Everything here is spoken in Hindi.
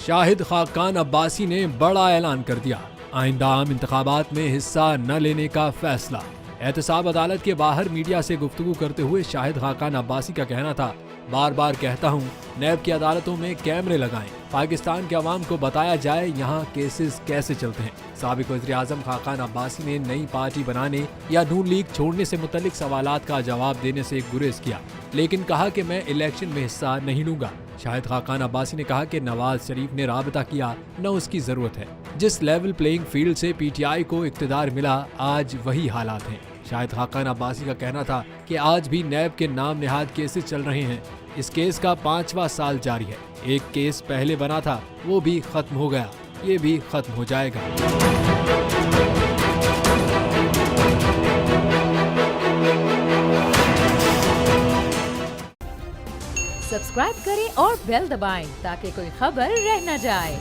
शाहिद खाकान अब्बासी ने बड़ा ऐलान कर दिया, आइंदा आम इंतखाबात में हिस्सा न लेने का फैसला। एहतसाब अदालत के बाहर मीडिया से गुफ्तगू करते हुए शाहिद खाकान अब्बासी का कहना था, बार बार कहता हूँ नैब की अदालतों में कैमरे लगाएं, पाकिस्तान के अवाम को बताया जाए यहाँ केसेस कैसे चलते हैं। साबिक वज़ीर-ए-आज़म खाकान अब्बासी ने नई पार्टी बनाने या नून लीग छोड़ने से मुतल्लिक सवालात का जवाब देने से गुरेज किया, लेकिन कहा कि मैं इलेक्शन में हिस्सा नहीं लूंगा। शाहिद खाकान अब्बासी ने कहा कि नवाज शरीफ ने राबता किया, न उसकी जरूरत है। जिस लेवल प्लेइंग फील्ड से पीटीआई को इक्तदार मिला, आज वही हालात हैं। शाहिद खाकान अब्बासी का कहना था कि आज भी नैब के नाम निहाद केसेस चल रहे हैं। इस केस का 5वां साल जारी है। एक केस पहले बना था, वो भी खत्म हो गया, ये भी खत्म हो जाएगा। सब्सक्राइब करें और बेल दबाएं ताकि कोई खबर रह न जाए।